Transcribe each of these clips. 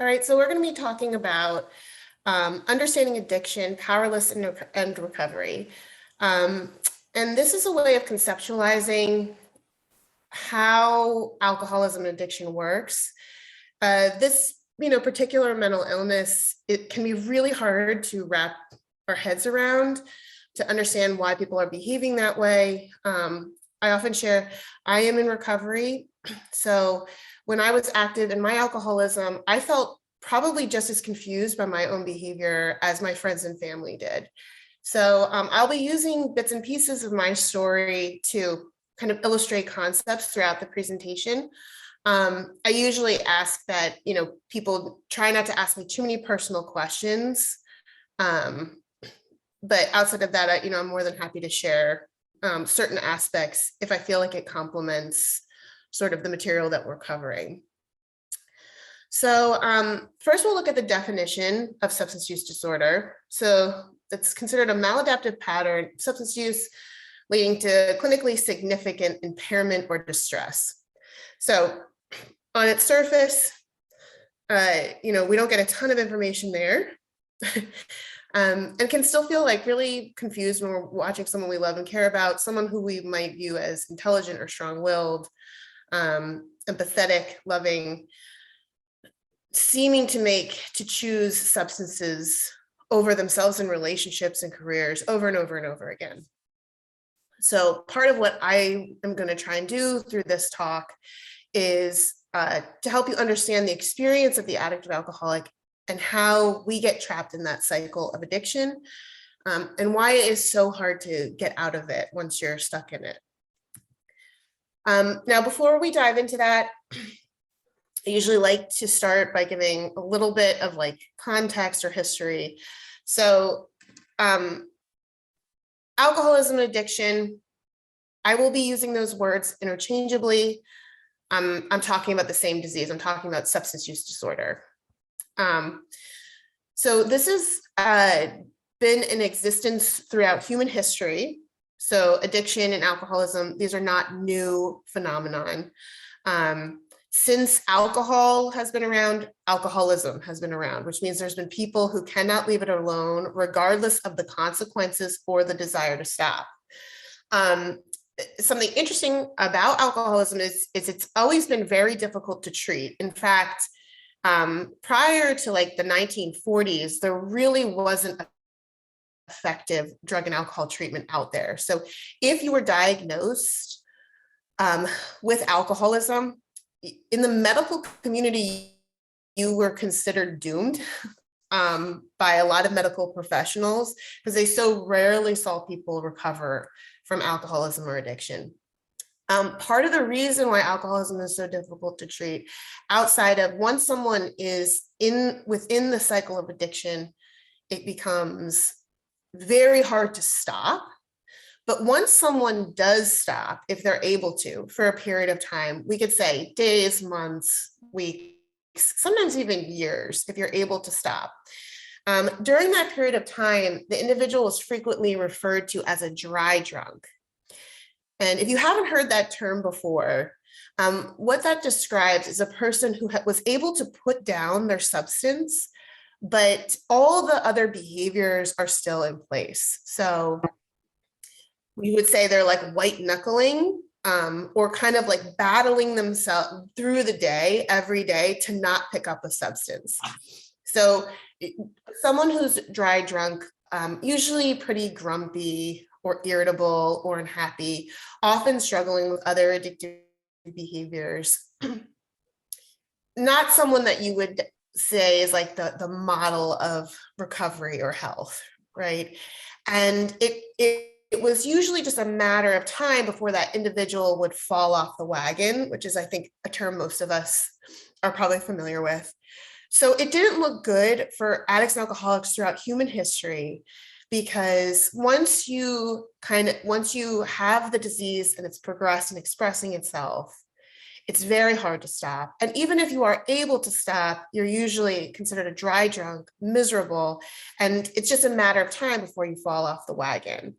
All right, so we're going to be talking about understanding addiction, powerless and recovery. And this is a way of conceptualizing how alcoholism and addiction works. This, particular mental illness, it can be really hard to wrap our heads around to understand why people are behaving that way. I often share, I am in recovery. So when I was active in my alcoholism, I felt probably just as confused by my own behavior as my friends and family did. So I'll be using bits and pieces of my story to kind of illustrate concepts throughout the presentation. I usually ask that, people try not to ask me too many personal questions. But outside of that, I'm more than happy to share certain aspects if I feel like it complements sort of the material that we're covering. So first we'll look at the definition of substance use disorder. So it's considered a maladaptive pattern of substance use leading to clinically significant impairment or distress. So on its surface, we don't get a ton of information there. And can still feel like really confused when we're watching someone we love and care about, someone who we might view as intelligent or strong-willed, empathetic, loving, seeming to choose substances over themselves in relationships and careers over and over and over again. So part of what I am going to try and do through this talk is to help you understand the experience of the addictive alcoholic and how we get trapped in that cycle of addiction, and why it is so hard to get out of it once you're stuck in it. Now, before we dive into that, I usually like to start by giving a little bit of context or history. So alcoholism and addiction, I will be using those words interchangeably. I'm talking about the same disease. I'm talking about substance use disorder. So this has been in existence throughout human history. So addiction and alcoholism, these are not new phenomenon. Since alcohol has been around, alcoholism has been around, which means there's been people who cannot leave it alone, regardless of the consequences or the desire to stop. Something interesting about alcoholism is it's always been very difficult to treat. In fact, prior to the 1940s, there really wasn't effective drug and alcohol treatment out there. So if you were diagnosed with alcoholism, in the medical community, you were considered doomed by a lot of medical professionals because they so rarely saw people recover from alcoholism or addiction. Part of the reason why alcoholism is so difficult to treat, outside of once someone is within the cycle of addiction, it becomes very hard to stop. But once someone does stop, if they're able to, for a period of time, we could say days, months, weeks, sometimes even years, if you're able to stop. During that period of time, the individual is frequently referred to as a dry drunk. And if you haven't heard that term before, what that describes is a person who was able to put down their substance, but all the other behaviors are still in place. So we would say they're like white knuckling, or kind of like battling themselves through the day, every day, to not pick up a substance. So someone who's dry drunk, usually pretty grumpy or irritable or unhappy, often struggling with other addictive behaviors. Not someone that you would say is like the model of recovery or health, right? And it was usually just a matter of time before that individual would fall off the wagon, which is, I think, a term most of us are probably familiar with. So it didn't look good for addicts and alcoholics throughout human history, because once you have the disease and it's progressed and expressing itself, it's very hard to stop. And even if you are able to stop, you're usually considered a dry drunk, miserable, and it's just a matter of time before you fall off the wagon.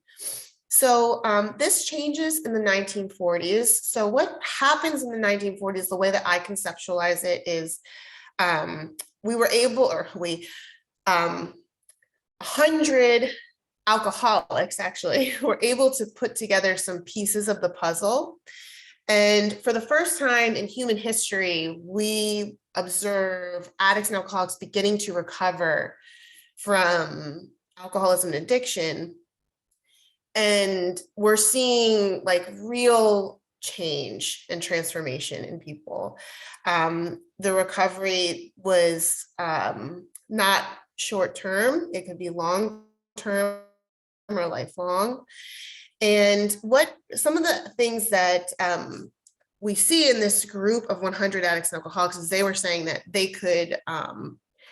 So this changes in the 1940s. So what happens in the 1940s, the way that I conceptualize it is we were able, or we, 100 alcoholics actually were able to put together some pieces of the puzzle. And for the first time in human history, we observe addicts and alcoholics beginning to recover from alcoholism and addiction. And we're seeing like real change and transformation in people. The recovery was not short term, it could be long term or lifelong. And what some of the things that we see in this group of 100 addicts and alcoholics is they were saying that they could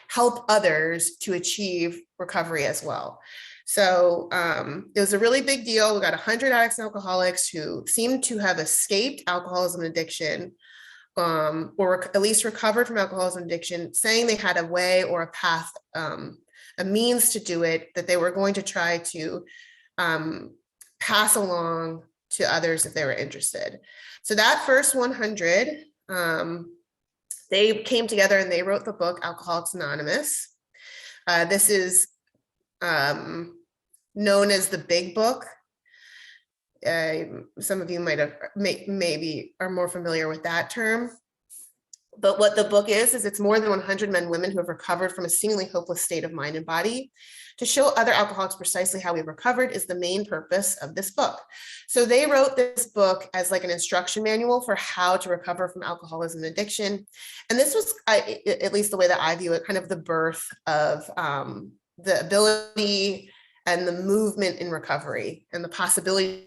help others to achieve recovery as well. So it was a really big deal. We got 100 addicts and alcoholics who seemed to have escaped alcoholism and addiction, or at least recovered from alcoholism and addiction, saying they had a way or a path, a means to do it, that they were going to try to pass along to others if they were interested. So that first 100, they came together and they wrote the book Alcoholics Anonymous. This is known as the Big Book. Some of you might have maybe are more familiar with that term. But what the book is it's more than 100 men and women who have recovered from a seemingly hopeless state of mind and body. To show other alcoholics precisely how we recovered is the main purpose of this book. So they wrote this book as like an instruction manual for how to recover from alcoholism and addiction. And this was, at least the way that I view it, kind of the birth of the ability and the movement in recovery and the possibility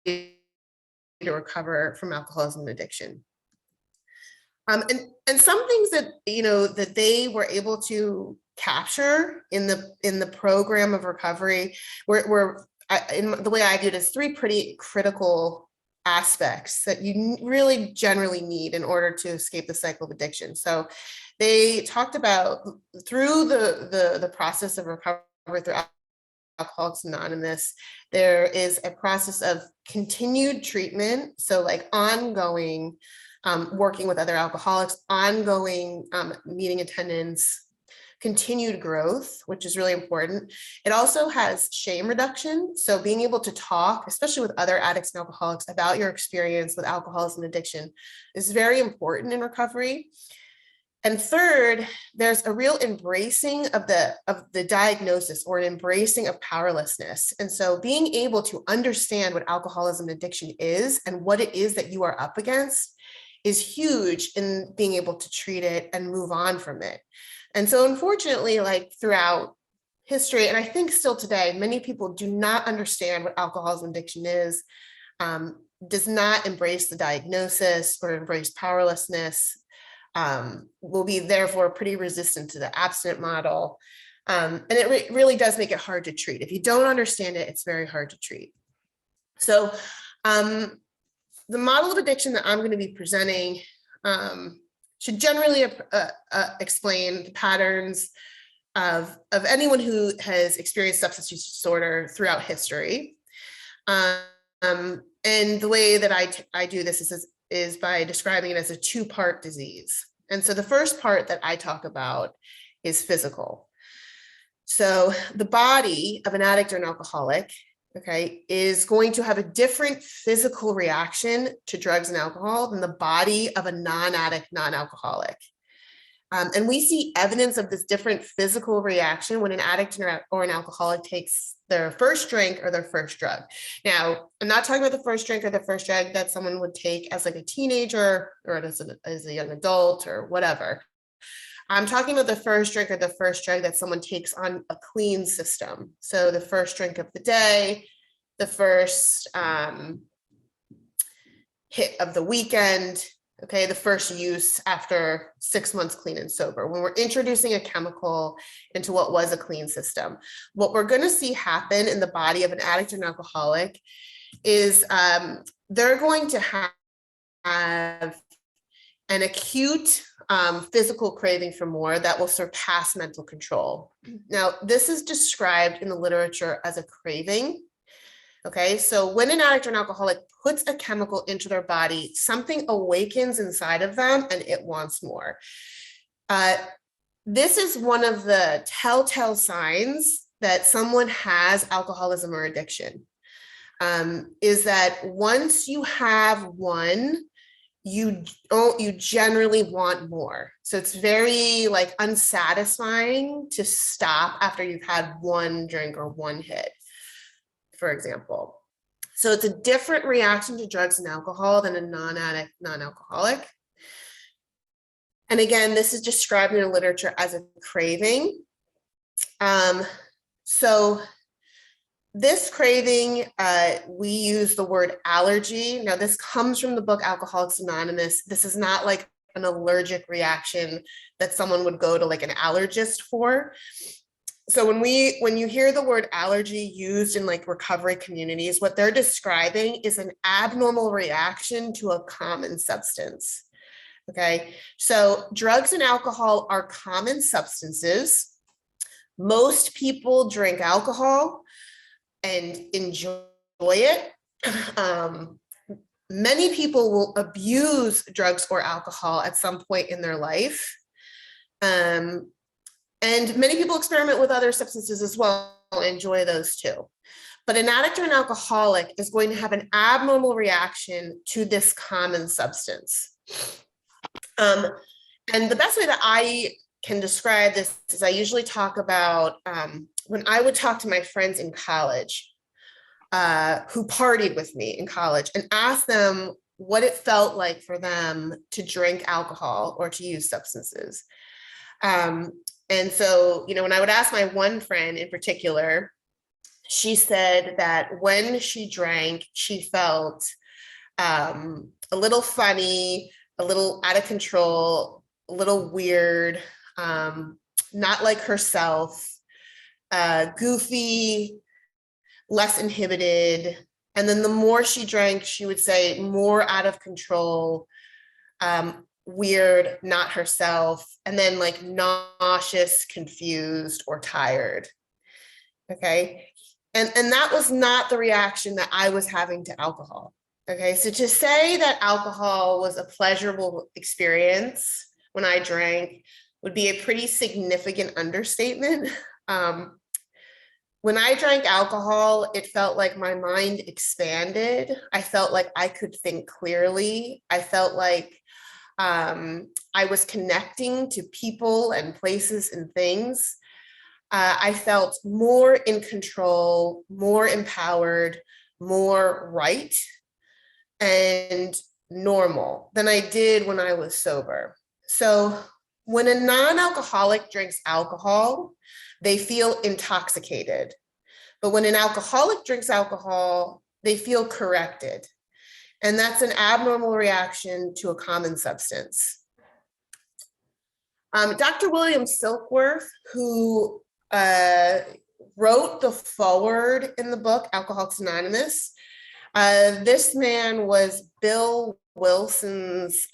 to recover from alcoholism and addiction. And some things that, that they were able to capture in the program of recovery were in the way I view it, as three pretty critical aspects that you really generally need in order to escape the cycle of addiction. So they talked about through the process of recovery through Alcoholics Anonymous, there is a process of continued treatment. So like ongoing working with other alcoholics, ongoing meeting attendance, continued growth, which is really important. It also has shame reduction. So being able to talk, especially with other addicts and alcoholics, about your experience with alcoholism and addiction is very important in recovery. And third, there's a real embracing of the diagnosis, or an embracing of powerlessness. And so being able to understand what alcoholism and addiction is and what it is that you are up against is huge in being able to treat it and move on from it. And so unfortunately, like throughout history, and I think still today, many people do not understand what alcoholism addiction is, does not embrace the diagnosis or embrace powerlessness, will be therefore pretty resistant to the abstinent model. And it really does make it hard to treat. If you don't understand it, it's very hard to treat. So the model of addiction that I'm going to be presenting should generally explain the patterns of anyone who has experienced substance use disorder throughout history. And the way that I do this is by describing it as a two-part disease. And so the first part that I talk about is physical. So the body of an addict or an alcoholic, okay, is going to have a different physical reaction to drugs and alcohol than the body of a non-addict, non-alcoholic. And we see evidence of this different physical reaction when an addict or an alcoholic takes their first drink or their first drug. Now, I'm not talking about the first drink or the first drug that someone would take as like a teenager or as a young adult or whatever. I'm talking about the first drink or the first drug that someone takes on a clean system. So the first drink of the day, the first hit of the weekend, okay, the first use after 6 months clean and sober. When we're introducing a chemical into what was a clean system, what we're going to see happen in the body of an addict or an alcoholic is they're going to have an acute physical craving for more that will surpass mental control. Now, this is described in the literature as a craving. Okay, so when an addict or an alcoholic puts a chemical into their body, something awakens inside of them and it wants more. this is one of the telltale signs that someone has alcoholism or addiction, is that once you have one, you generally want more. So it's very like unsatisfying to stop after you've had one drink or one hit, for example. So it's a different reaction to drugs and alcohol than a non-addict, non-alcoholic. And again, this is described in the literature as a craving. So this craving, we use the word allergy. Now, this comes from the book Alcoholics Anonymous. This is not like an allergic reaction that someone would go to like an allergist for. So when you hear the word allergy used in like recovery communities, what they're describing is an abnormal reaction to a common substance. Okay, so drugs and alcohol are common substances. Most people drink alcohol and enjoy it. Many people will abuse drugs or alcohol at some point in their life. And many people experiment with other substances as well and enjoy those too. But an addict or an alcoholic is going to have an abnormal reaction to this common substance. And the best way that I can describe this is I usually talk about when I would talk to my friends in college who partied with me in college and ask them what it felt like for them to drink alcohol or to use substances. And so, you know, when I would ask my one friend in particular, she said that when she drank, she felt a little funny, a little out of control, a little weird, not like herself, goofy, less inhibited. And then the more she drank, she would say more out of control, weird, not herself, and then like nauseous, confused, or tired. Okay. And that was not the reaction that I was having to alcohol. Okay. So to say that alcohol was a pleasurable experience when I drank would be a pretty significant understatement. When I drank alcohol, it felt like my mind expanded. I felt like I could think clearly. I felt like I was connecting to people and places and things. I felt more in control, more empowered, more right and normal than I did when I was sober. So when a non-alcoholic drinks alcohol, they feel intoxicated. But when an alcoholic drinks alcohol, they feel corrected. And that's an abnormal reaction to a common substance. Dr. William Silkworth, who wrote the foreword in the book, Alcoholics Anonymous, this man was Bill Wilson's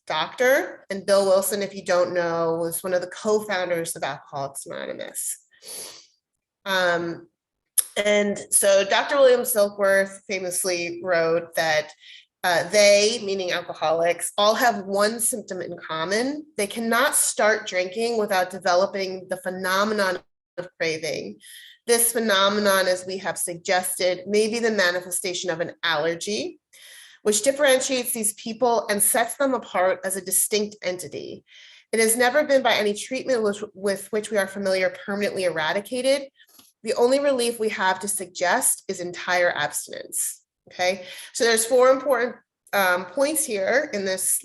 doctor. And Bill Wilson, if you don't know, was one of the co-founders of Alcoholics Anonymous. And so Dr. William Silkworth famously wrote that they, meaning alcoholics, all have one symptom in common. They cannot start drinking without developing the phenomenon of craving. This phenomenon, as we have suggested, may be the manifestation of an allergy, which differentiates these people and sets them apart as a distinct entity. It has never been by any treatment with which we are familiar permanently eradicated. The only relief we have to suggest is entire abstinence. Okay, so there's 4 important points here in this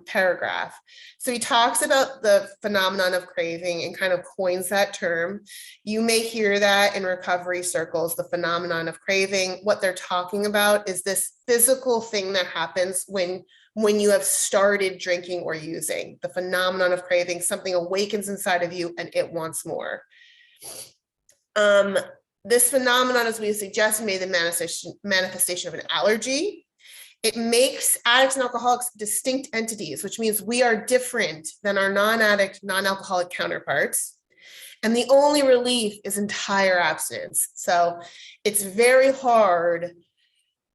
paragraph. So he talks about the phenomenon of craving and kind of coins that term. You may hear that in recovery circles, the phenomenon of craving. What they're talking about is this physical thing that happens when you have started drinking or using. The phenomenon of craving, something awakens inside of you and it wants more. This phenomenon, as we suggested, may be the manifestation of an allergy. It makes addicts and alcoholics distinct entities, which means we are different than our non-addict, non-alcoholic counterparts. And the only relief is entire abstinence. So it's very hard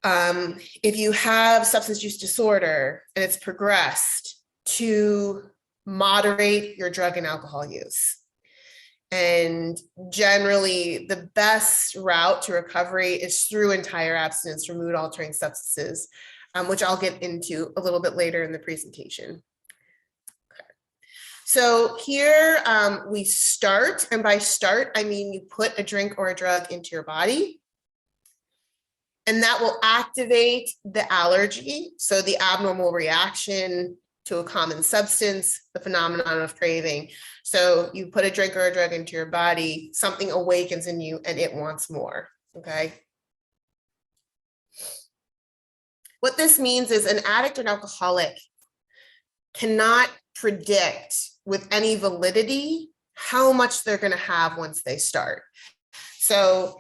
if you have substance use disorder and it's progressed to moderate your drug and alcohol use. And generally, the best route to recovery is through entire abstinence from mood altering substances, which I'll get into a little bit later in the presentation. So here we start, and by start, I mean you put a drink or a drug into your body, and that will activate the allergy, so the abnormal reaction to a common substance, the phenomenon of craving. So you put a drink or a drug into your body, something awakens in you and it wants more, okay? What this means is an addict or an alcoholic cannot predict with any validity how much they're gonna have once they start. So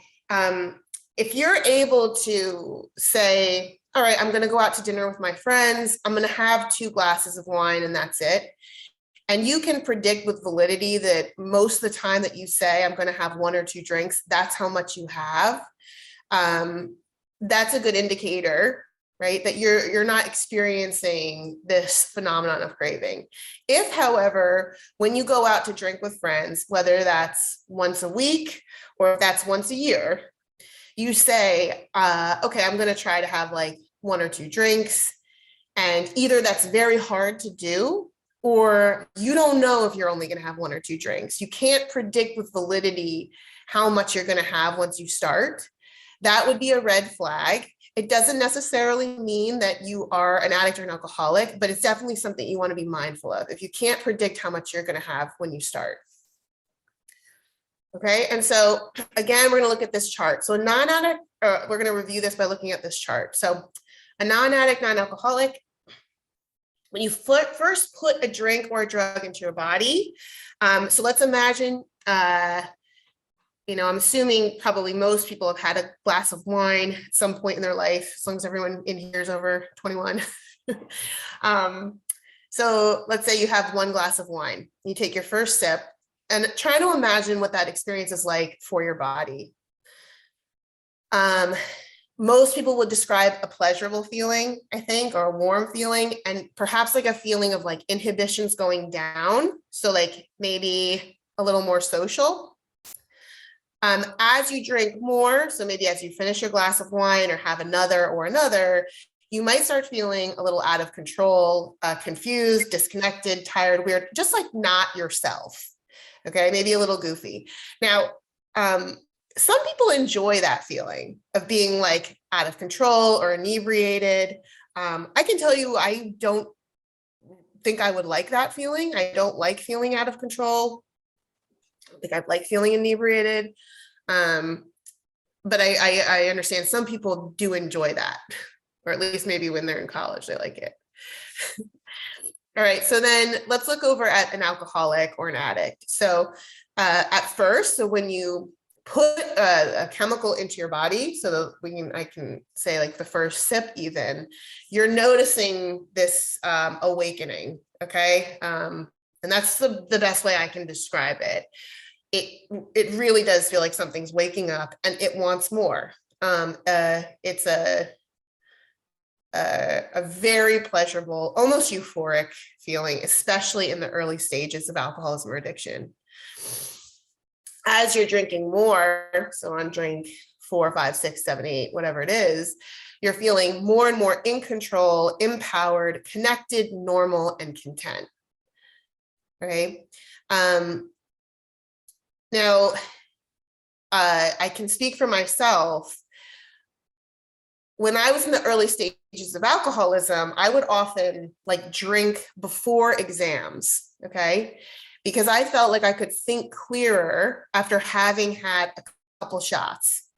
if you're able to say, all right, I'm gonna go out to dinner with my friends, I'm gonna have 2 glasses of wine and that's it. And you can predict with validity that most of the time that you say, I'm gonna have 1 or 2 drinks, that's how much you have. That's a good indicator, right? That you're not experiencing this phenomenon of craving. If, however, when you go out to drink with friends, whether that's once a week or if that's once a year, you say, okay, I'm gonna try to have like 1 or 2 drinks, and either that's very hard to do, or you don't know if you're only gonna have 1 or 2 drinks. You can't predict with validity how much you're gonna have once you start. That would be a red flag. It doesn't necessarily mean that you are an addict or an alcoholic, but it's definitely something you wanna be mindful of if you can't predict how much you're gonna have when you start. Okay, and so again, we're gonna look at this chart. So a non-addict, we're gonna review this by looking at this chart. So a non-addict, non-alcoholic, when you first put a drink or a drug into your body, so let's imagine, you know, I'm assuming probably most people have had a glass of wine at some point in their life, as long as everyone in here is over 21. So let's say you have 1 glass of wine, you take your first sip, and try to imagine what that experience is like for your body. Most people would describe a pleasurable feeling, I think, or a warm feeling, and perhaps like a feeling of like inhibitions going down. So like maybe a little more social. As you drink more, so maybe as you finish your glass of wine or have another, you might start feeling a little out of control, confused, disconnected, tired, weird, just like not yourself. Okay, maybe a little goofy. Now, some people enjoy that feeling of being like out of control or inebriated. I can tell you, I don't think I would like that feeling. I don't like feeling out of control. I don't think I'd like feeling inebriated. But I understand some people do enjoy that, or at least maybe when they're in college, they like it. All right, so then let's look over at an alcoholic or an addict. So at first, so when you put a chemical into your body, so that I can say like the first sip even, you're noticing this awakening, okay? And that's the best way I can describe it. It really does feel like something's waking up and it wants more. It's a very pleasurable, almost euphoric feeling, especially in the early stages of alcoholism or addiction. As you're drinking more, so on drink 4, 5, 6, 7, 8, whatever it is, you're feeling more and more in control, empowered, connected, normal, and content. Right? Now, I can speak for myself. When I was in the early stages of alcoholism, I would often like drink before exams, okay? Because I felt like I could think clearer after having had a couple shots.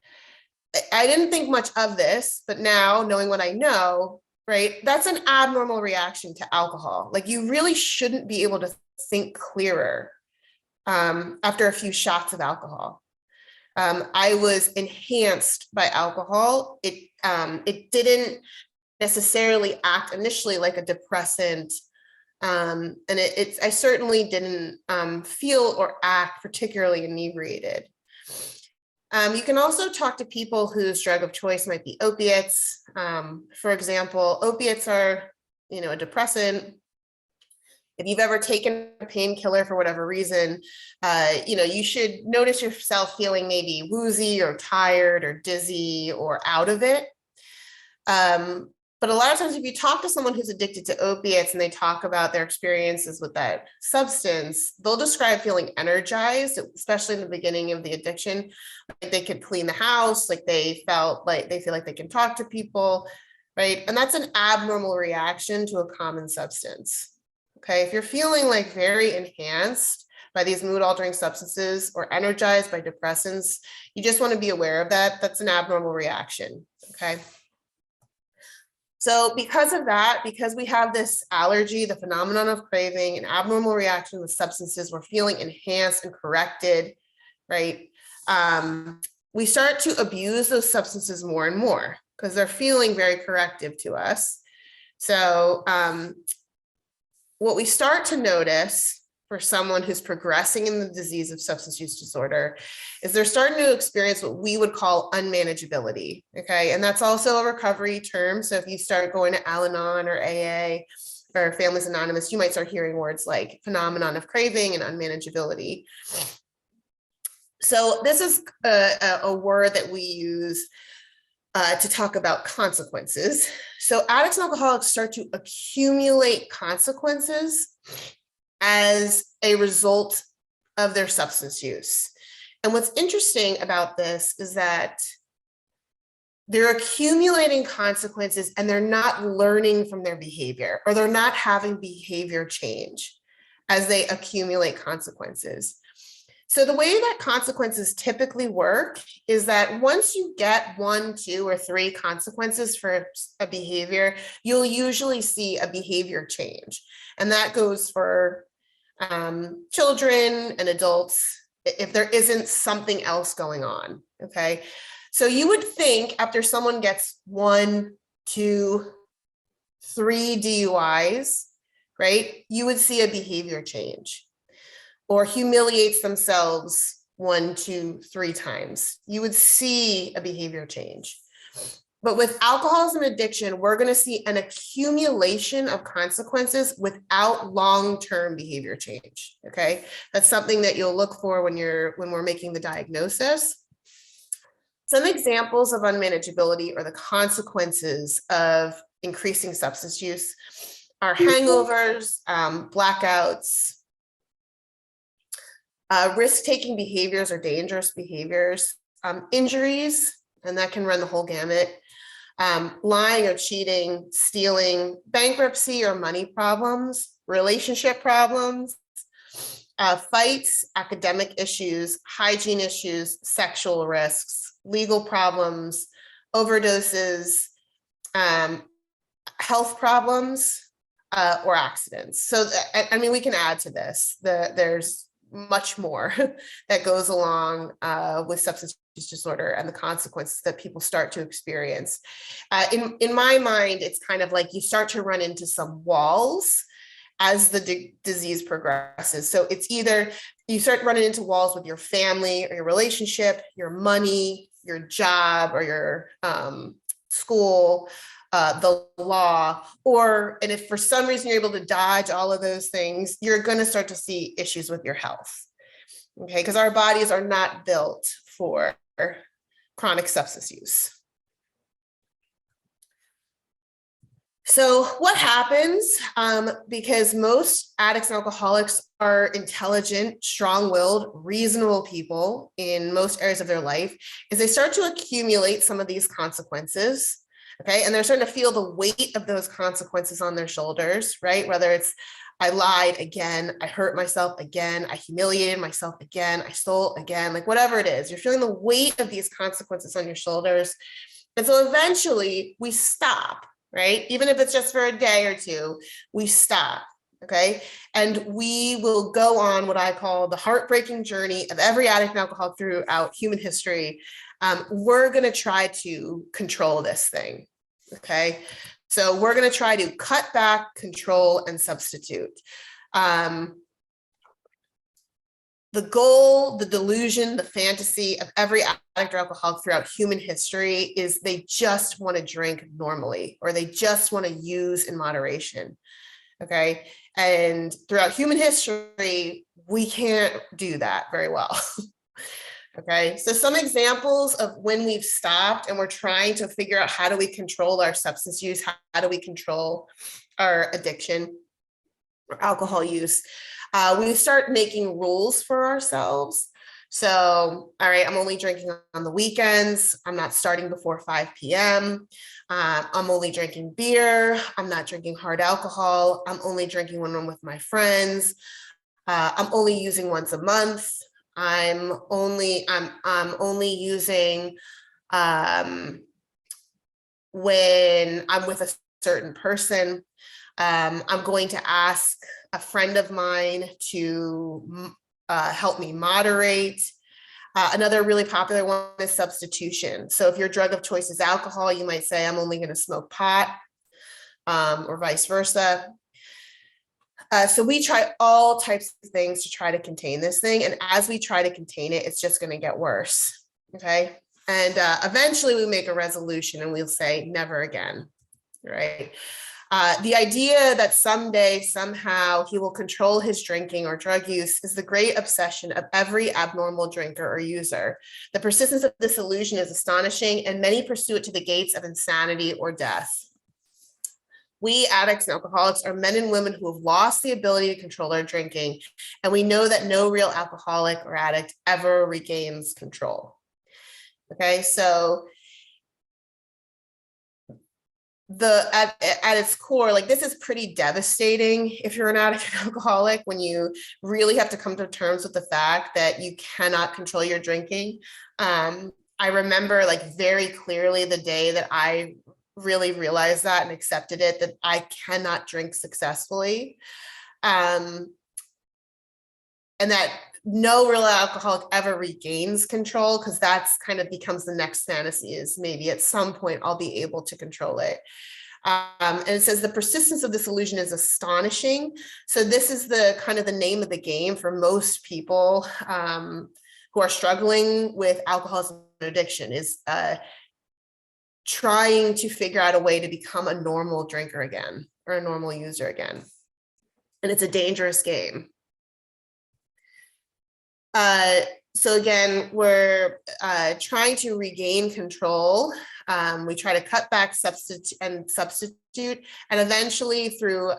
I didn't think much of this, but now knowing what I know, right, that's an abnormal reaction to alcohol. Like you really shouldn't be able to think clearer after a few shots of alcohol. I was enhanced by alcohol. It didn't necessarily act initially like a depressant, and I certainly didn't feel or act particularly inebriated. You can also talk to people whose drug of choice might be opiates. For example, opiates are, a depressant. If you've ever taken a painkiller for whatever reason, you should notice yourself feeling maybe woozy or tired or dizzy or out of it. But a lot of times if you talk to someone who's addicted to opiates and they talk about their experiences with that substance, they'll describe feeling energized, especially in the beginning of the addiction. Like they could clean the house, like they feel like they can talk to people, right? And that's an abnormal reaction to a common substance. Okay, if you're feeling like very enhanced by these mood altering substances or energized by depressants, you just want to be aware of that. That's an abnormal reaction. Okay. So because of that, because we have this allergy, the phenomenon of craving, an abnormal reaction with substances, we're feeling enhanced and corrected, right? We start to abuse those substances more and more because they're feeling very corrective to us. So what we start to notice for someone who's progressing in the disease of substance use disorder is they're starting to experience what we would call unmanageability, okay? And that's also a recovery term. So if you start going to Al-Anon or AA or Families Anonymous, you might start hearing words like phenomenon of craving and unmanageability. So this is a word that we use to talk about consequences. So addicts and alcoholics start to accumulate consequences as a result of their substance use. And what's interesting about this is that they're accumulating consequences and they're not learning from their behavior, or they're not having behavior change as they accumulate consequences. So the way that consequences typically work is that once you get 1, 2, or 3 consequences for a behavior, you'll usually see a behavior change. And that goes for children and adults if there isn't something else going on, okay? So you would think after someone gets 1, 2, 3 DUIs, right, you would see a behavior change, or humiliates themselves 1, 2, 3 times. You would see a behavior change. But with alcoholism addiction, we're going to see an accumulation of consequences without long-term behavior change. Okay, that's something that you'll look for when we're making the diagnosis. Some examples of unmanageability or the consequences of increasing substance use are hangovers, blackouts, risk-taking behaviors or dangerous behaviors, injuries, and that can run the whole gamut. Lying or cheating, stealing, bankruptcy or money problems, relationship problems, fights, academic issues, hygiene issues, sexual risks, legal problems, overdoses, health problems, or accidents. So, I mean, we can add to this. There's much more that goes along with substance use disorder and the consequences that people start to experience. In my mind, it's kind of like you start to run into some walls as the disease progresses. So it's either you start running into walls with your family or your relationship, your money, your job, or your school, the law, and if for some reason you're able to dodge all of those things, you're going to start to see issues with your health. Okay, because our bodies are not built for chronic substance use. So what happens, because most addicts and alcoholics are intelligent, strong-willed, reasonable people in most areas of their life, is they start to accumulate some of these consequences. Okay, and they're starting to feel the weight of those consequences on their shoulders, right? Whether it's I lied again, I hurt myself again, I humiliated myself again, I stole again, like whatever it is, you're feeling the weight of these consequences on your shoulders. And so eventually we stop, right? Even if it's just for a day or two, we stop, okay? And we will go on what I call the heartbreaking journey of every addict and alcoholic throughout human history. We're gonna try to control this thing, okay? So we're gonna try to cut back, control, and substitute. The goal, the delusion, the fantasy of every addict or alcoholic throughout human history is they just want to drink normally, or they just want to use in moderation. okay? And throughout human history, we can't do that very well. Okay, so some examples of when we've stopped and we're trying to figure out how do we control our substance use, how do we control our addiction or alcohol use, we start making rules for ourselves. So, all right, I'm only drinking on the weekends. I'm not starting before 5 p.m. I'm only drinking beer. I'm not drinking hard alcohol. I'm only drinking when I'm with my friends. I'm only using once a month. I'm only using when I'm with a certain person. I'm going to ask a friend of mine to help me moderate. Another really popular one is substitution. So if your drug of choice is alcohol, you might say, I'm only going to smoke pot, or vice versa. So we try all types of things to try to contain this thing. And as we try to contain it, it's just going to get worse. Okay. And eventually we make a resolution and we'll say, never again. Right. The idea that someday, somehow, he will control his drinking or drug use is the great obsession of every abnormal drinker or user. The persistence of this illusion is astonishing, and many pursue it to the gates of insanity or death. We addicts and alcoholics are men and women who have lost the ability to control their drinking, and we know that no real alcoholic or addict ever regains control. Okay, so at its core, like, this is pretty devastating if you're an addict and alcoholic, when you really have to come to terms with the fact that you cannot control your drinking. I remember, like, very clearly the day that I really realized that and accepted it, that I cannot drink successfully. And that no real alcoholic ever regains control, because that's kind of becomes the next fantasy, is maybe at some point I'll be able to control it. And it says the persistence of this illusion is astonishing. So this is the kind of the name of the game for most people who are struggling with alcoholism and addiction, is trying to figure out a way to become a normal drinker again, or a normal user again. And it's a dangerous game. So again, we're trying to regain control. We try to cut back, substitute, and eventually, through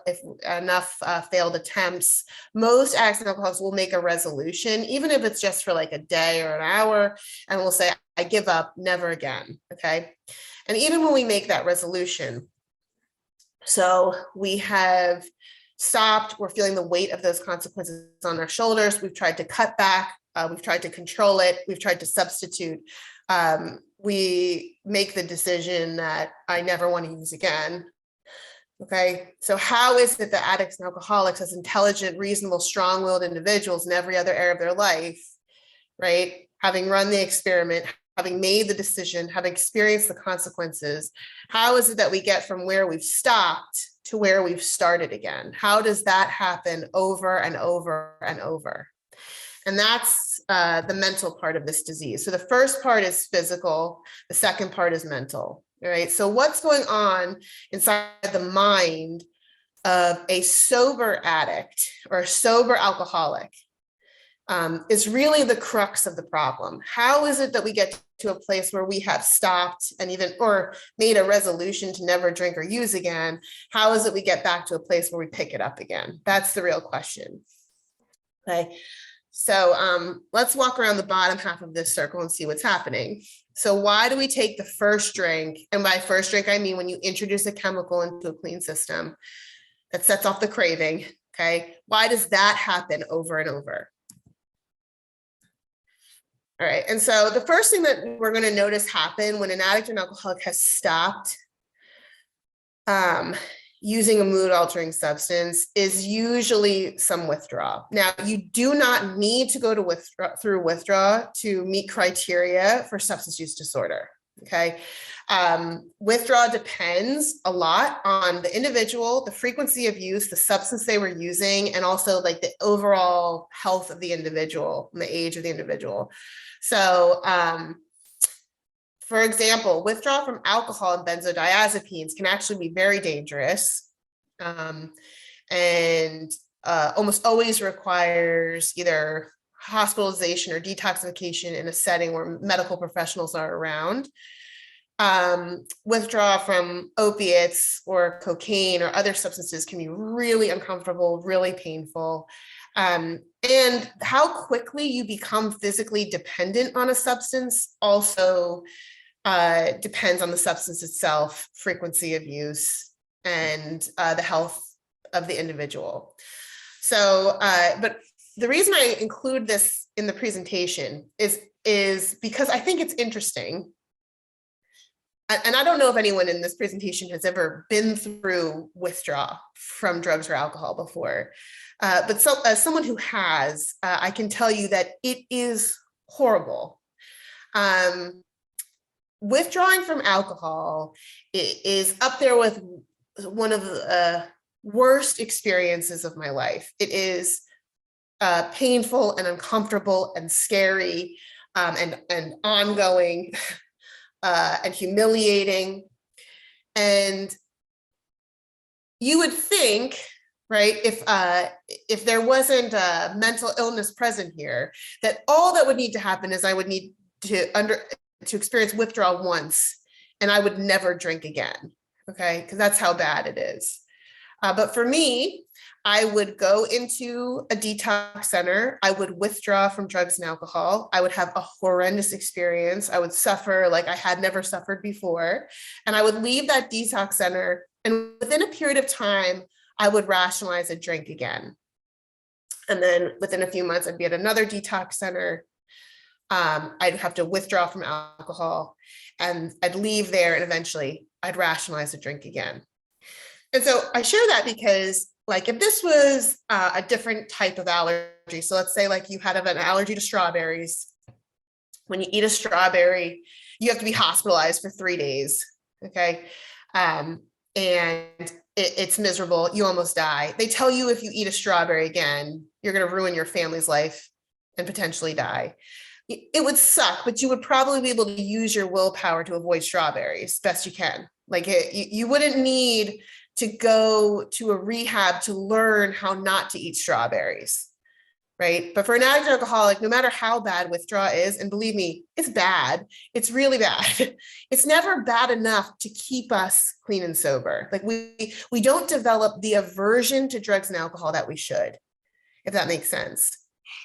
enough failed attempts, most addicts and alcoholics will make a resolution, even if it's just for like a day or an hour, and we'll say, I give up, never again, okay? And even when we make that resolution, so we have stopped, we're feeling the weight of those consequences on our shoulders, we've tried to cut back, we've tried to control it, we've tried to substitute, we make the decision that I never want to use again. Okay, so how is it that addicts and alcoholics, as intelligent, reasonable, strong-willed individuals in every other area of their life, right, having run the experiment, having made the decision, having experienced the consequences, how is it that we get from where we've stopped to where we've started again? How does that happen over and over and over? And that's the mental part of this disease. So the first part is physical, the second part is mental, right? So what's going on inside the mind of a sober addict or a sober alcoholic is really the crux of the problem. How is it that we get to a place where we have stopped and even, or made a resolution to never drink or use again? How is it we get back to a place where we pick it up again? That's the real question. Okay. So let's walk around the bottom half of this circle and see what's happening. So why do we take the first drink? And by first drink, I mean when you introduce a chemical into a clean system that sets off the craving, okay? Why does that happen over and over? All right, and so the first thing that we're going to notice happen when an addict or an alcoholic has stopped using a mood-altering substance is usually some withdrawal. Now, you do not need to go to through withdrawal to meet criteria for substance use disorder, okay? Withdrawal depends a lot on the individual, the frequency of use, the substance they were using, and also like the overall health of the individual and the age of the individual. So, for example, withdrawal from alcohol and benzodiazepines can actually be very dangerous. And and almost always requires either hospitalization or detoxification in a setting where medical professionals are around. Withdrawal from opiates or cocaine or other substances can be really uncomfortable, really painful. And how quickly you become physically dependent on a substance also depends on the substance itself, frequency of use, and the health of the individual. So, but the reason I include this in the presentation is because I think it's interesting. And I don't know if anyone in this presentation has ever been through withdrawal from drugs or alcohol before. But so, as someone who has, I can tell you that it is horrible. Withdrawing from alcohol is up there with one of the worst experiences of my life. It is painful and uncomfortable and scary and ongoing and humiliating. And you would think, right, if there wasn't a mental illness present here, that all that would need to happen is I would need to experience withdrawal once, and I would never drink again, okay? Because that's how bad it is. But for me, I would go into a detox center. I would withdraw from drugs and alcohol. I would have a horrendous experience. I would suffer like I had never suffered before. And I would leave that detox center. And within a period of time, I would rationalize a drink again. And then within a few months, I'd be at another detox center. I'd have to withdraw from alcohol and I'd leave there, and eventually I'd rationalize a drink again. And so I share that because, like, if this was a different type of allergy, so let's say like you had an allergy to strawberries. When you eat a strawberry, you have to be hospitalized for 3 days, okay? And it's miserable. You almost die. They tell you if you eat a strawberry again, you're going to ruin your family's life and potentially die. It would suck, but you would probably be able to use your willpower to avoid strawberries best you can. Like you wouldn't need to go to a rehab to learn how not to eat strawberries, right? But for an addict alcoholic, no matter how bad withdrawal is, and believe me, it's bad, it's really bad. It's never bad enough to keep us clean and sober. Like we don't develop the aversion to drugs and alcohol that we should, if that makes sense.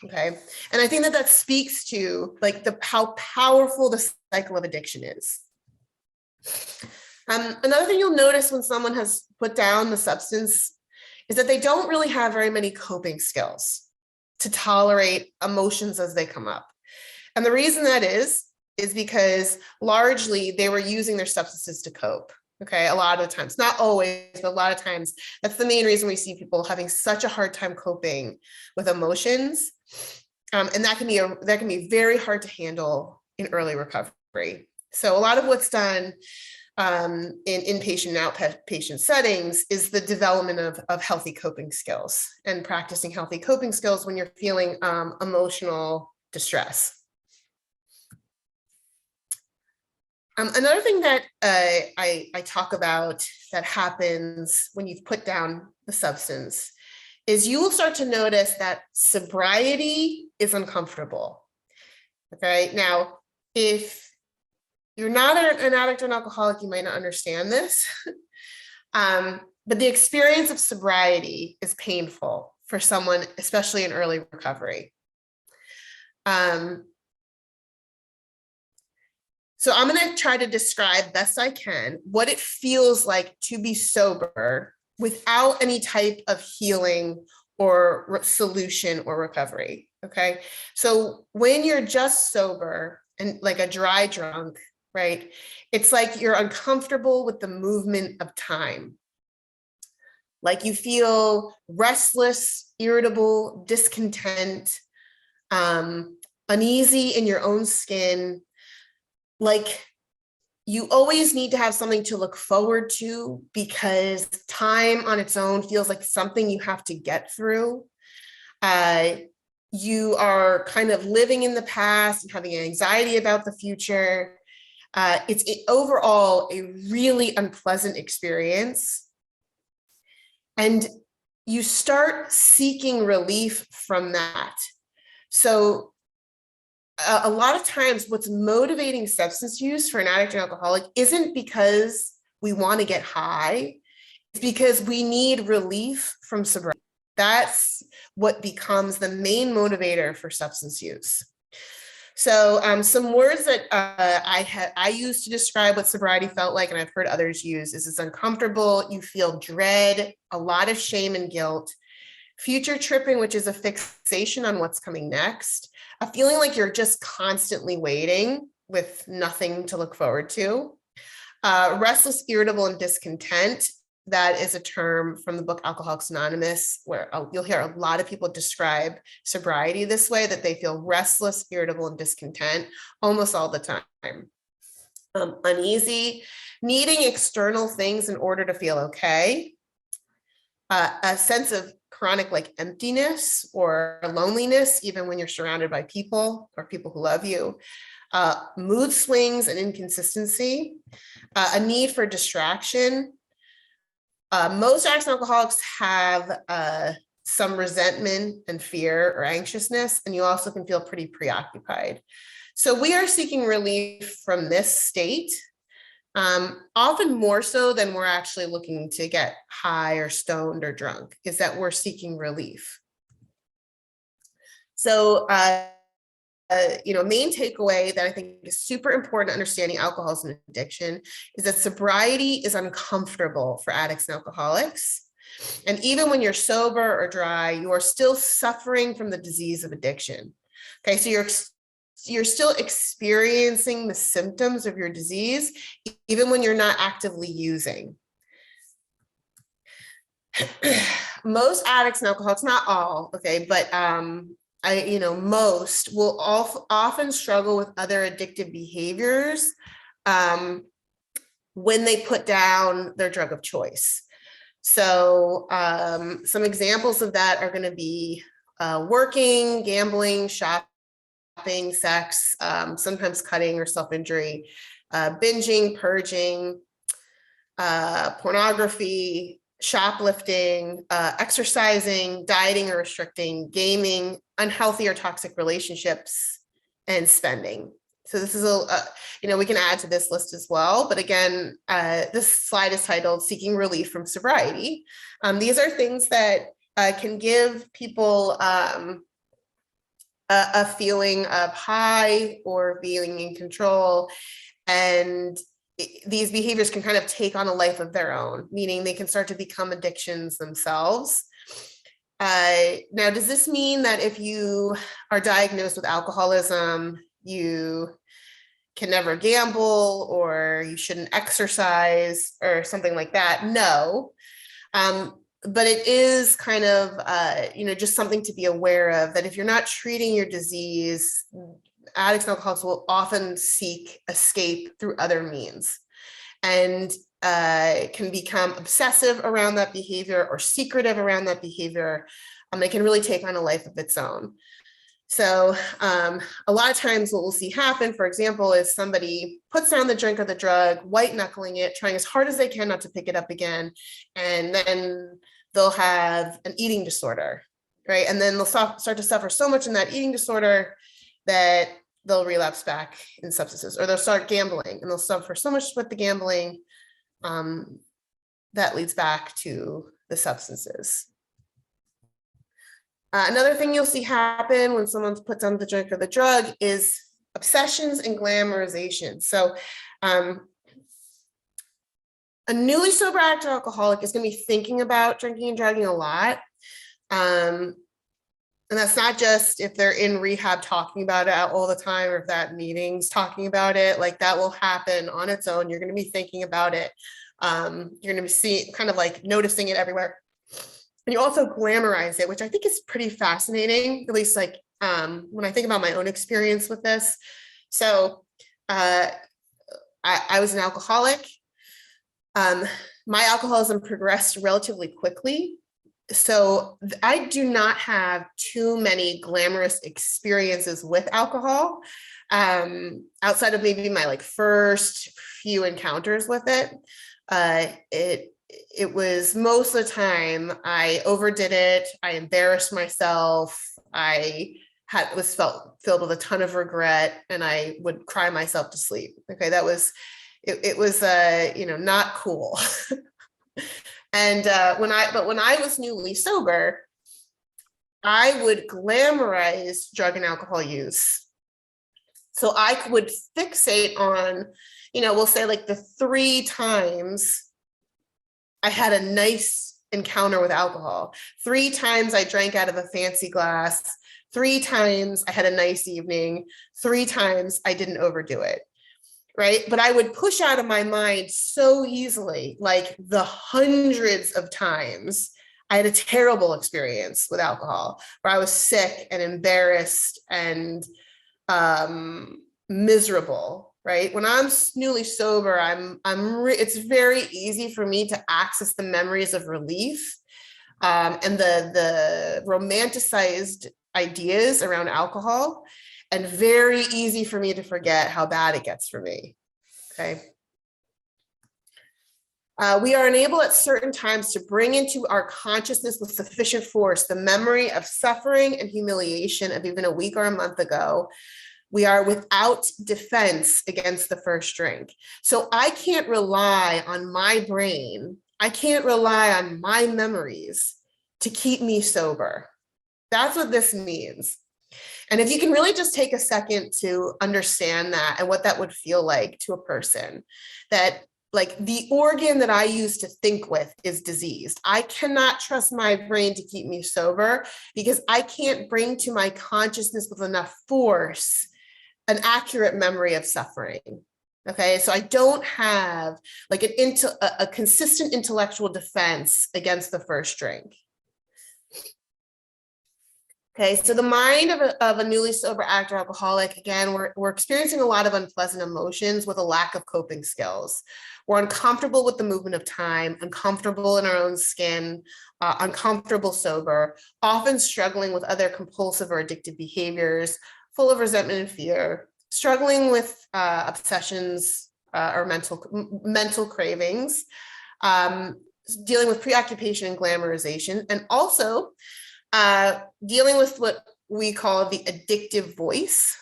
Okay. And I think that speaks to like how powerful the cycle of addiction is. Another thing you'll notice when someone has put down the substance is that they don't really have very many coping skills to tolerate emotions as they come up. And the reason that is because largely they were using their substances to cope. Okay, a lot of the times, not always, but a lot of times, that's the main reason we see people having such a hard time coping with emotions. And that can be very hard to handle in early recovery. So a lot of what's done in inpatient and outpatient settings is the development of healthy coping skills and practicing healthy coping skills when you're feeling emotional distress. Another thing that I talk about that happens when you've put down the substance is you will start to notice that sobriety is uncomfortable. Okay, now if you're not an addict or an alcoholic, you might not understand this, but the experience of sobriety is painful for someone, especially in early recovery. So I'm going to try to describe best I can what it feels like to be sober without any type of healing or solution or recovery. Okay. So when you're just sober and like a dry drunk, right? It's like you're uncomfortable with the movement of time. Like you feel restless, irritable, discontent, uneasy in your own skin. Like you always need to have something to look forward to because time on its own feels like something you have to get through. You are kind of living in the past and having anxiety about the future. It's overall a really unpleasant experience. And you start seeking relief from that. So a lot of times what's motivating substance use for an addict or alcoholic isn't because we want to get high, it's because we need relief from sobriety. That's what becomes the main motivator for substance use. So some words that I use to describe what sobriety felt like, and I've heard others use, is it's uncomfortable, you feel dread, a lot of shame and guilt, future tripping, which is a fixation on what's coming next, a feeling like you're just constantly waiting with nothing to look forward to, restless, irritable, and discontent. That is a term from the book Alcoholics Anonymous, where you'll hear a lot of people describe sobriety this way, that they feel restless, irritable, and discontent almost all the time. Uneasy, needing external things in order to feel okay. A sense of chronic like emptiness or loneliness, even when you're surrounded by people or people who love you. Mood swings and inconsistency. A need for distraction. Most addicts and alcoholics have some resentment and fear or anxiousness, and you also can feel pretty preoccupied. So we are seeking relief from this state, often more so than we're actually looking to get high or stoned or drunk, is that we're seeking relief. So main takeaway that I think is super important to understanding alcoholism and addiction is that sobriety is uncomfortable for addicts and alcoholics. And even when you're sober or dry, you are still suffering from the disease of addiction. Okay, so you're still experiencing the symptoms of your disease, even when you're not actively using. Most addicts and alcoholics, not all, okay, but most will often struggle with other addictive behaviors when they put down their drug of choice. So some examples of that are going to be working, gambling, shopping, sex, sometimes cutting or self-injury, binging, purging, pornography, shoplifting, exercising, dieting or restricting, gaming, unhealthy or toxic relationships, and spending. So this is we can add to this list as well. But again, this slide is titled Seeking Relief from Sobriety. These are things that can give people a feeling of high or being in control. And these behaviors can kind of take on a life of their own, meaning they can start to become addictions themselves. Now, does this mean that if you are diagnosed with alcoholism, you can never gamble or you shouldn't exercise or something like that? No. But it is kind of, just something to be aware of, that if you're not treating your disease, addicts and alcoholics will often seek escape through other means and can become obsessive around that behavior or secretive around that behavior. It can really take on a life of its own. So a lot of times what we'll see happen, for example, is somebody puts down the drink or the drug, white knuckling it, trying as hard as they can not to pick it up again. And then they'll have an eating disorder, right? And then they'll start to suffer so much in that eating disorder that they'll relapse back in substances, or they'll start gambling and they'll suffer so much with the gambling that leads back to the substances. Another thing you'll see happen when someone puts on the drink or the drug is obsessions and glamorization. So a newly sober addict or alcoholic is going to be thinking about drinking and drugging a lot. And that's not just if they're in rehab talking about it all the time, or if that meeting's talking about it, like that will happen on its own. You're going to be thinking about it. You're going to be seeing, kind of like noticing it everywhere. And you also glamorize it, which I think is pretty fascinating, at least like when I think about my own experience with this. So I was an alcoholic. My alcoholism progressed relatively quickly. So I do not have too many glamorous experiences with alcohol, outside of maybe my like first few encounters with it. it was most of the time I overdid it. I embarrassed myself. Felt filled with a ton of regret, and I would cry myself to sleep. Okay, that was it was not cool. And when I was newly sober, I would glamorize drug and alcohol use. So I would fixate on, we'll say like the 3 times I had a nice encounter with alcohol. 3 times I drank out of a fancy glass. 3 times I had a nice evening. 3 times I didn't overdo it. Right. But I would push out of my mind so easily, like the hundreds of times I had a terrible experience with alcohol, where I was sick and embarrassed and miserable. Right. When I'm newly sober, it's very easy for me to access the memories of relief and the romanticized ideas around alcohol, and very easy for me to forget how bad it gets for me. Okay. We are unable at certain times to bring into our consciousness with sufficient force the memory of suffering and humiliation of even a week or a month ago. We are without defense against the first drink. So I can't rely on my brain. I can't rely on my memories to keep me sober. That's what this means. And if you can really just take a second to understand that and what that would feel like to a person, that like the organ that I use to think with is diseased. I cannot trust my brain to keep me sober because I can't bring to my consciousness with enough force an accurate memory of suffering. Okay, so I don't have like a consistent intellectual defense against the first drink. Okay, so the mind of a newly sober actor alcoholic, again, we're experiencing a lot of unpleasant emotions with a lack of coping skills. We're uncomfortable with the movement of time, uncomfortable in our own skin, uncomfortable sober, often struggling with other compulsive or addictive behaviors, full of resentment and fear, struggling with obsessions or mental cravings, dealing with preoccupation and glamorization, and also dealing with what we call the addictive voice.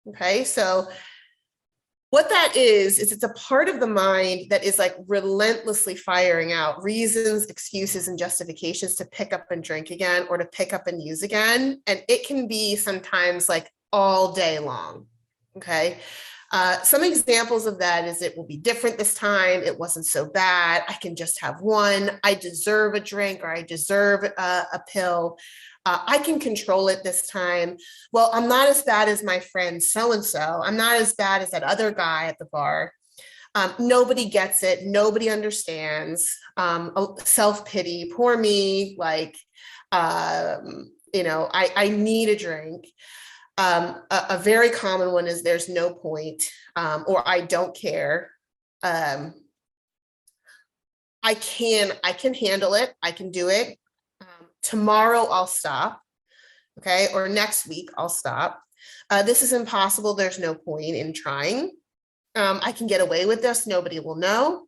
Okay, so what that is it's a part of the mind that is like relentlessly firing out reasons, excuses, and justifications to pick up and drink again or to pick up and use again. And it can be sometimes like all day long. Okay. Some examples of that is it will be different this time. It wasn't so bad. I can just have one. I deserve a drink, or I deserve a pill. I can control it this time. Well, I'm not as bad as my friend so-and-so. I'm not as bad as that other guy at the bar. Nobody gets it. Nobody understands. Self-pity, poor me, like, I need a drink. A very common one is there's no point, or I don't care. I can handle it. I can do it. Tomorrow I'll stop. Okay. Or next week I'll stop. This is impossible. There's no point in trying. I can get away with this. Nobody will know.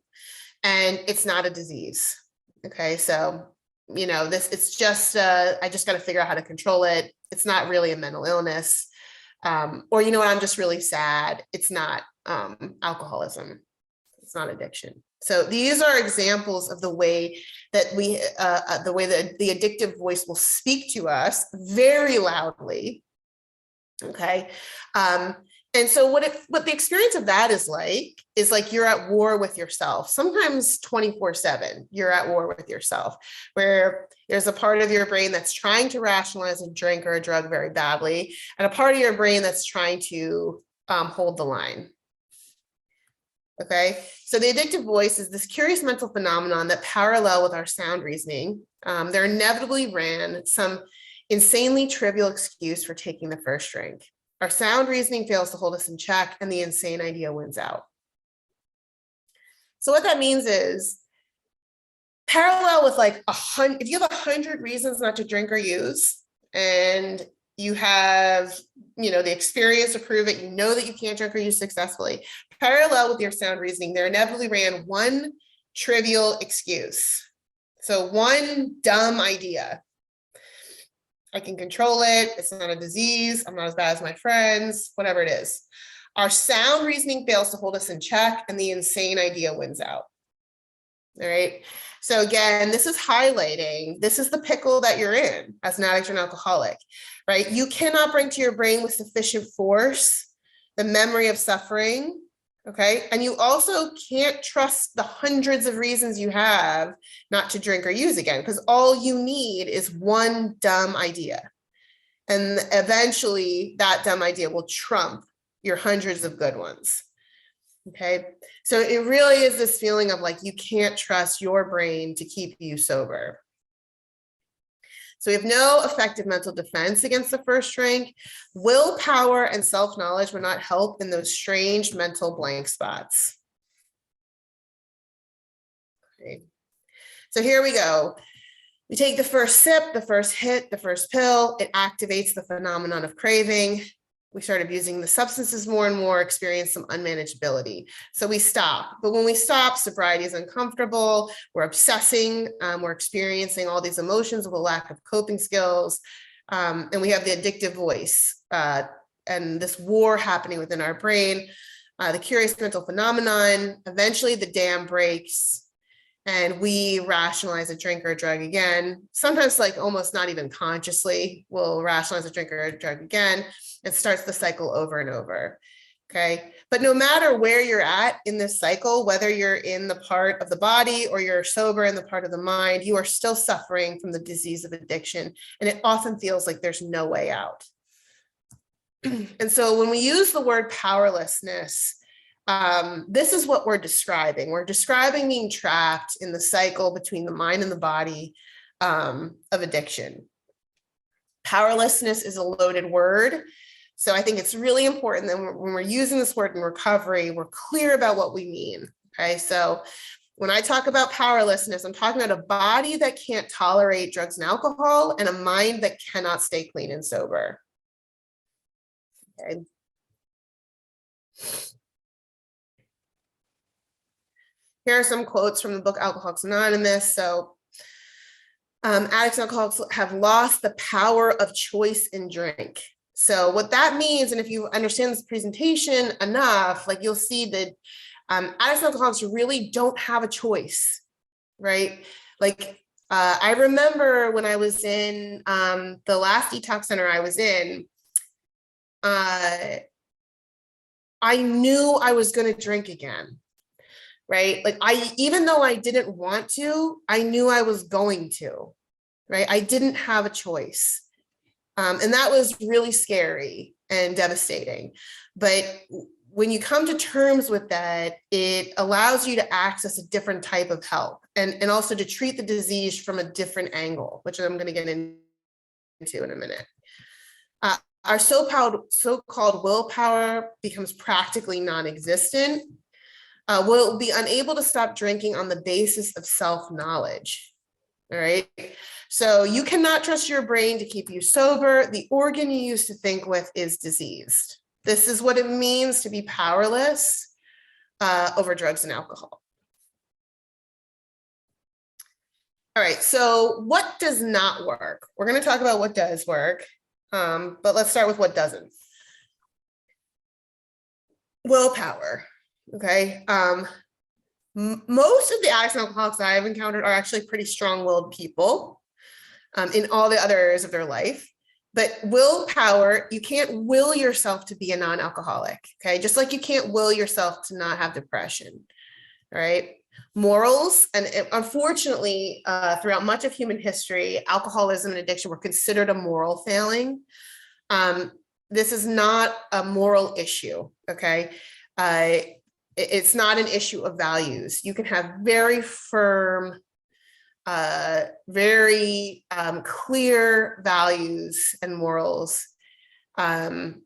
And it's not a disease. Okay. So, it's just, I just got to figure out how to control it. It's not really a mental illness. Or, I'm just really sad. It's not alcoholism. It's not addiction. So these are examples of the way that the addictive voice will speak to us very loudly. Okay. And so what the experience of that is like you're at war with yourself, sometimes 24/7, you're at war with yourself, where there's a part of your brain that's trying to rationalize a drink or a drug very badly, and a part of your brain that's trying to hold the line. Okay, so the addictive voice is this curious mental phenomenon that parallel with our sound reasoning. There inevitably ran some insanely trivial excuse for taking the first drink. Our sound reasoning fails to hold us in check, and the insane idea wins out. So what that means is parallel with like if you have 100 reasons not to drink or use, and you have, the experience to prove it, that you can't drink or use successfully, parallel with your sound reasoning, there inevitably ran one trivial excuse. So one dumb idea. I can control it. It's not a disease. I'm not as bad as my friends, whatever it is. Our sound reasoning fails to hold us in check, and the insane idea wins out. All right. So again, this is highlighting, this is the pickle that you're in as an addict or an alcoholic, right? You cannot bring to your brain with sufficient force the memory of suffering, okay? And you also can't trust the hundreds of reasons you have not to drink or use again, because all you need is one dumb idea. And eventually that dumb idea will trump your hundreds of good ones. Okay, so it really is this feeling of like you can't trust your brain to keep you sober. So we have no effective mental defense against the first drink. Willpower and self-knowledge will not help in those strange mental blank spots. Okay. So here we go. We take the first sip, the first hit, the first pill. It activates the phenomenon of craving. We start abusing the substances more and more, experience some unmanageability. So we stop. But when we stop, sobriety is uncomfortable. We're obsessing. We're experiencing all these emotions with a lack of coping skills. And we have the addictive voice and this war happening within our brain. The curious mental phenomenon. Eventually, the dam breaks and we rationalize a drink or a drug again. Sometimes, like almost not even consciously, we'll rationalize a drink or a drug again. It starts the cycle over and over, okay? But no matter where you're at in this cycle, whether you're in the part of the body or you're sober in the part of the mind, you are still suffering from the disease of addiction. And it often feels like there's no way out. And so when we use the word powerlessness, this is what we're describing. We're describing being trapped in the cycle between the mind and the body of addiction. Powerlessness is a loaded word. So I think it's really important that when we're using this word in recovery, we're clear about what we mean, okay? So when I talk about powerlessness, I'm talking about a body that can't tolerate drugs and alcohol and a mind that cannot stay clean and sober, okay? Here are some quotes from the book Alcoholics Anonymous. So addicts and alcoholics have lost the power of choice in drink. So what that means, and if you understand this presentation enough, like you'll see that addicts and alcoholics really don't have a choice, right? Like I remember when I was in the last detox center I was in, I knew I was going to drink again, right? Like even though I didn't want to, I knew I was going to, right? I didn't have a choice. And that was really scary and devastating. But when you come to terms with that, it allows you to access a different type of help and also to treat the disease from a different angle, which I'm going to get into in a minute. Our so-called willpower becomes practically non-existent. We'll be unable to stop drinking on the basis of self-knowledge. All right. So you cannot trust your brain to keep you sober. The organ you use to think with is diseased. This is what it means to be powerless over drugs and alcohol. All right. So what does not work? We're going to talk about what does work, but let's start with what doesn't. Willpower. Okay. Most of the addicts and alcoholics that I've encountered are actually pretty strong-willed people in all the other areas of their life. But willpower, you can't will yourself to be a non-alcoholic, okay? Just like you can't will yourself to not have depression, right? Morals, and unfortunately, throughout much of human history, alcoholism and addiction were considered a moral failing. This is not a moral issue, okay? It's not an issue of values. You can have very firm, very clear values and morals. And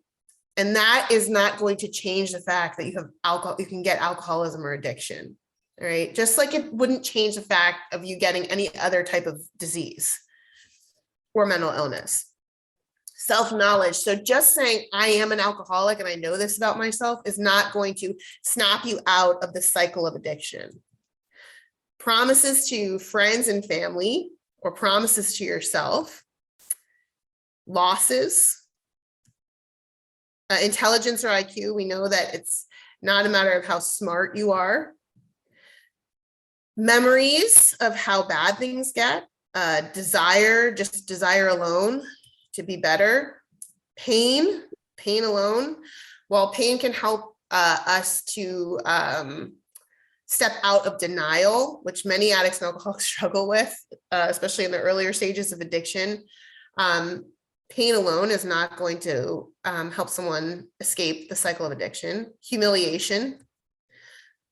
that is not going to change the fact that you have alcohol, you can get alcoholism or addiction, right? Just like it wouldn't change the fact of you getting any other type of disease or mental illness. Self-knowledge. So just saying I am an alcoholic and I know this about myself is not going to snap you out of the cycle of addiction. promises to friends and family or promises to yourself, losses, intelligence or IQ. We know that it's not a matter of how smart you are. Memories of how bad things get, desire, just desire alone to be better, pain alone. While pain can help us to step out of denial, which many addicts and alcoholics struggle with, especially in the earlier stages of addiction. Pain alone is not going to help someone escape the cycle of addiction. Humiliation,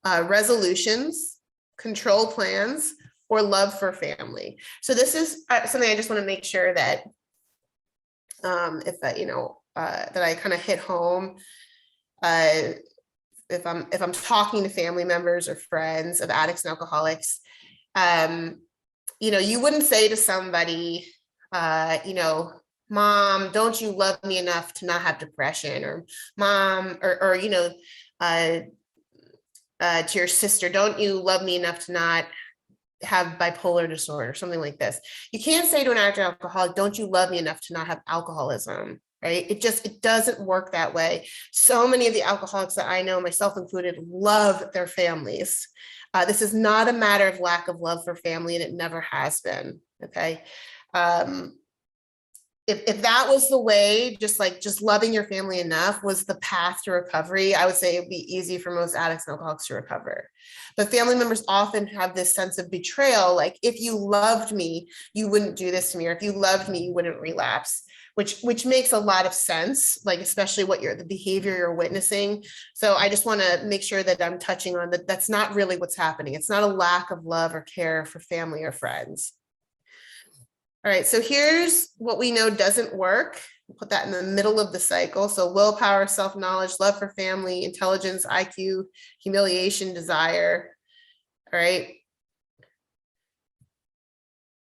resolutions, control plans, or love for family. So this is something I just want to make sure that that I kind of hit home. If I'm talking to family members or friends of addicts and alcoholics, you wouldn't say to somebody, Mom, don't you love me enough to not have depression? Or Mom, or to your sister, don't you love me enough to not have bipolar disorder, something like this. You can't say to an addict or alcoholic, don't you love me enough to not have alcoholism, right? It doesn't work that way. So many of the alcoholics that I know, myself included, love their families. This is not a matter of lack of love for family, and it never has been, okay? If that was the way, just loving your family enough was the path to recovery, I would say it'd be easy for most addicts and alcoholics to recover. But family members often have this sense of betrayal, like, if you loved me, you wouldn't do this to me, or if you loved me, you wouldn't relapse, which makes a lot of sense, like especially the behavior you're witnessing. So I just want to make sure that I'm touching on that. That's not really what's happening. It's not a lack of love or care for family or friends. All right, so here's what we know doesn't work. We'll put that in the middle of the cycle. So willpower, self-knowledge, love for family, intelligence, IQ, humiliation, desire. All right.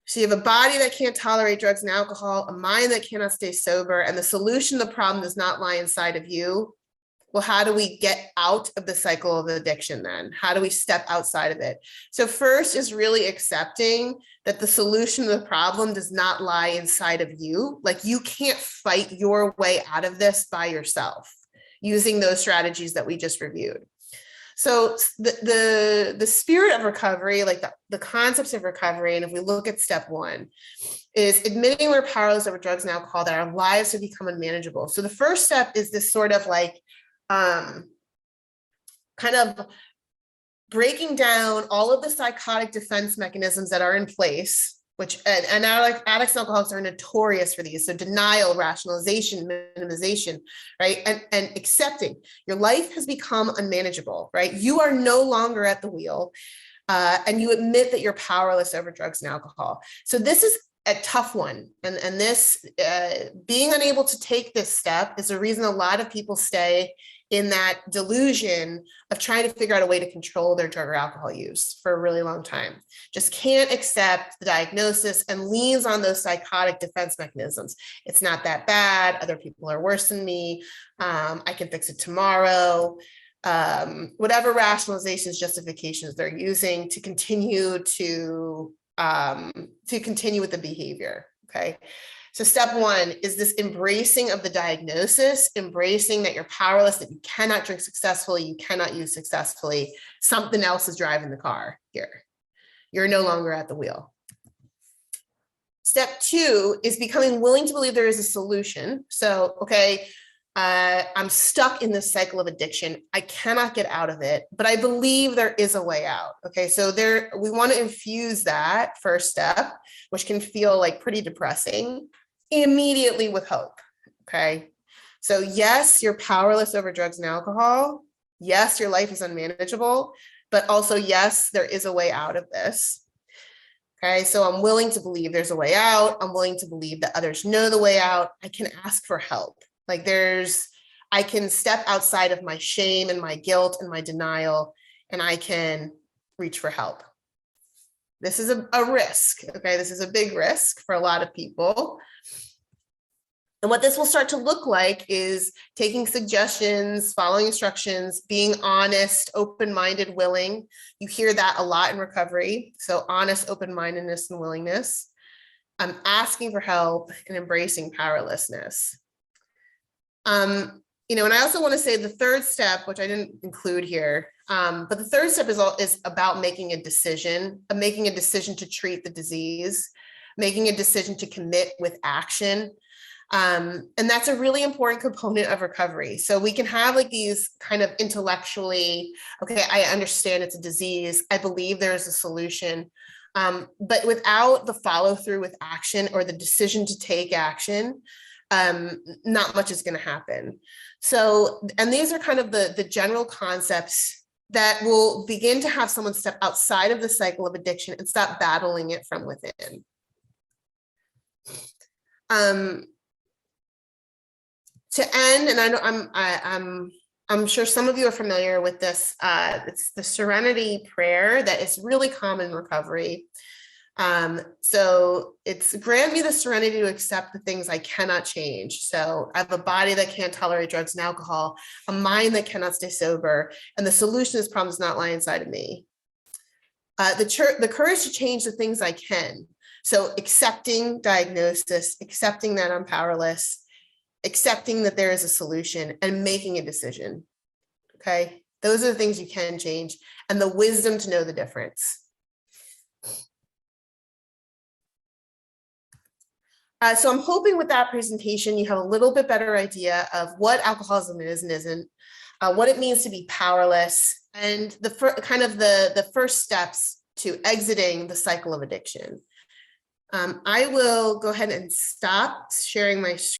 So you have a body that can't tolerate drugs and alcohol, a mind that cannot stay sober, and the solution to the problem does not lie inside of you. Well, how do we get out of the cycle of addiction then? How do we step outside of it? So first is really accepting that the solution to the problem does not lie inside of you. Like, you can't fight your way out of this by yourself using those strategies that we just reviewed. So the spirit of recovery, like the concepts of recovery, and if we look at step one, is admitting we're powerless over drugs and alcohol, that our lives have become unmanageable. So the first step is this sort of like, kind of breaking down all of the psychotic defense mechanisms that are in place, which and addicts and alcoholics are notorious for these. So denial, rationalization, minimization, right? And accepting your life has become unmanageable, right? You are no longer at the wheel, and you admit that you're powerless over drugs and alcohol. So this is a tough one. And this being unable to take this step is the reason a lot of people stay in that delusion of trying to figure out a way to control their drug or alcohol use for a really long time. Just can't accept the diagnosis and leans on those psychotic defense mechanisms. It's not that bad. Other people are worse than me. I can fix it tomorrow. Whatever rationalizations, justifications they're using to continue with the behavior. Okay. So step one is this embracing of the diagnosis, embracing that you're powerless, that you cannot drink successfully, you cannot use successfully. Something else is driving the car here. You're no longer at the wheel. Step two is becoming willing to believe there is a solution. So, okay, I'm stuck in this cycle of addiction. I cannot get out of it, but I believe there is a way out. Okay, so we want to infuse that first step, which can feel like pretty depressing, immediately with hope. Okay, so yes, you're powerless over drugs and alcohol. Yes, your life is unmanageable, but also yes, there is a way out of this. Okay, so I'm willing to believe there's a way out. I'm willing to believe that others know the way out. I can ask for help. Like I can step outside of my shame and my guilt and my denial, and I can reach for help. This is a risk, okay? This is a big risk for a lot of people. And what this will start to look like is taking suggestions, following instructions, being honest, open-minded, willing. You hear that a lot in recovery. So honest, open-mindedness, and willingness. Asking for help and embracing powerlessness. And I also want to say the third step, which I didn't include here, but the third step is about making a decision to treat the disease, making a decision to commit with action. And that's a really important component of recovery. So we can have like these kind of intellectually, okay, I understand it's a disease. I believe there is a solution. But without the follow through with action or the decision to take action, not much is going to happen. So, and these are kind of the general concepts that will begin to have someone step outside of the cycle of addiction and stop battling it from within. To end, and I know I'm sure some of you are familiar with this. It's the serenity prayer that is really common in recovery. So it's grant me the serenity to accept the things I cannot change. So I have a body that can't tolerate drugs and alcohol, a mind that cannot stay sober, and the solution to this problem does not lie inside of me. The courage to change the things I can. So accepting diagnosis, accepting that I'm powerless, accepting that there is a solution, and making a decision. Okay, those are the things you can change, and the wisdom to know the difference. So I'm hoping with that presentation, you have a little bit better idea of what alcoholism is and isn't, what it means to be powerless, and the first steps to exiting the cycle of addiction. I will go ahead and stop sharing my screen.